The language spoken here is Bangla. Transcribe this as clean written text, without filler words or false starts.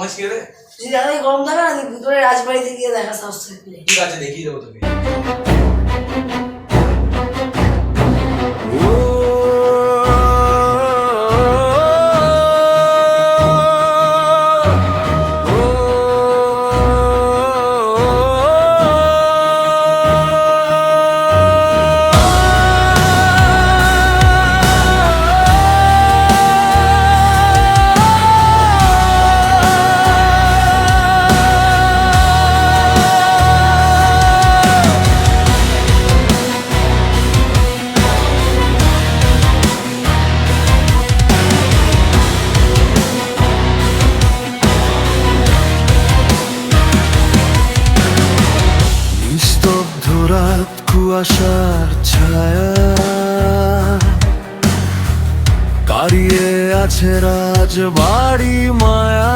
মহেশকে রে যদি দাদাই গরম থাকে না ভিতরে রাজবাড়িতে গিয়ে দেখা সাহস থাকলে ঠিক আছে দেখিয়ে দেবো তোকে নিস্তব্ধ রাত কুয়াশার ছায়া কারিয়ে আছে রাজবাড়ি মায়া